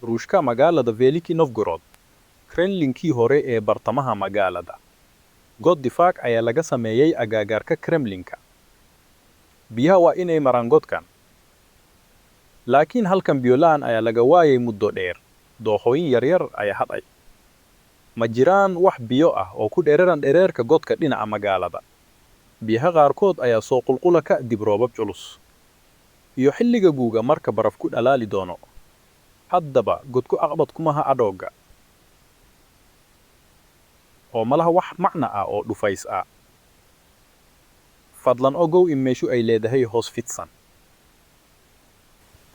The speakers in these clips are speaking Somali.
ruushka magaalada Veliki Novgorod, Kremlinkii hore ee bartamaha magaalada. God difaaq ayaa laga sameeyay agagaarka Kremlinka. Biyaha waa inay maraan godkan. Laakiin halkan biyolaan ayaa laga waayay muddo dheer. Dooxooyin yaryar ayaa hadhay. Ma jiraan wax biyo ah oo ku dheereeran dhereerka godka dhinaca magaalada. Biyaha qaarkood ayaa soo qulqula ka dib roobab culus. Iyo xilliga guuga marka baraf ku dhalaali doono. Haddaba godku aqbad kumaha adooga. oo malaha wax macna ah oo dhufays ah. Fadlan ogow in meeshu ay leedahay hoos fidsan.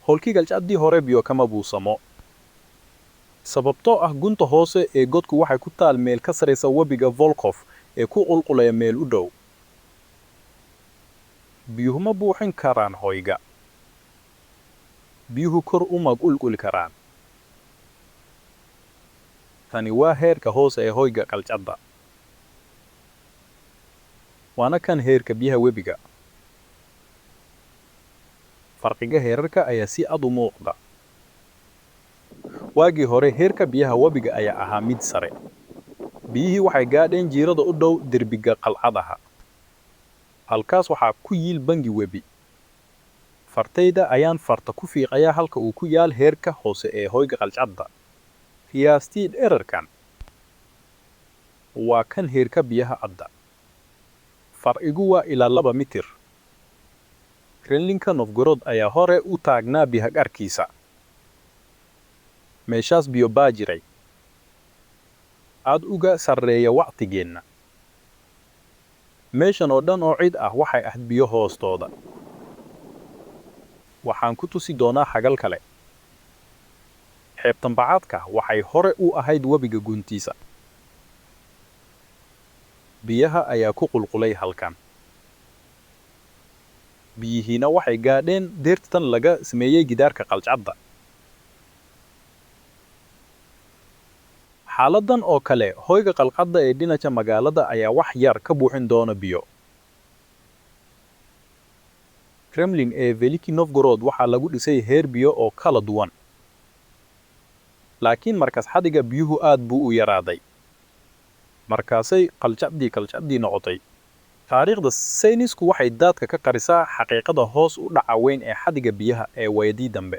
Holkii galcadii hore biyo kama buusamo. Sababtoo ah gunta hoose ee godku waxay ku taal meel ka sareysa wabiga Volkhov ee ku qulqulaya meel u dhow. Biyuhu ma buuxin karaan hoyga. Biyuhu kor uma qulquli karaan. Tani waa heerka hoose ee hoyga qalcadda. Waana kan heerka biyaha webiga. Farqiga heerarka ayaa si cad u muuqda. Waagii hore heerka biyaha webiga ayaa ahaa mid sare. Biyihii waxay gaadheen jiirada u dhow derbiga qalcadaha. Halkaas waxaa ku yiil bangi webi. Fartayda ayaan farta ku fiiqaya halka uu ku yaal heerka hoose ee hoyga qalcadda. Qiyaastii dhererkan waa kan heerka biyaha cadda. Farqigu waa ilaa 2 mitir. Kremlinka Novgorod ayaa hore u taagnaa biyaha-qarkiisa. Meeshaas biyo baa jiray. Aad uga sarreeya waqtigeenna. Meeshan oo dhan oo cid ah waxay ahayd biyo hoostooda. Waxaan ku tusi doonaa xagal kale. Xeebtan bacaadka waxay hore u ahayd webiga guntiisa. Biyaha ayaa ku qulqulay halkan. Biyihiina waxay gaadheen deertan laga sameeyay gidaarka qalcadda. Xaaladan oo kale, hoyga qalcadda ee dhinaca magaalada ayaa wax yar ka buuxin doona biyo. Kremlin ee Veliki Novgorod waxaa lagu dhisay heer biyo oo kala duwan. Laakiin markaas xadiga biyuhu aad buu u yaraaday. Markaasay qalcadii noqotay. Taariikhda saynisku waxay daadka ka qarisaa xaqiiqada hoos u dhaca weyn ee xadiga biyaha ee waayadii dambe.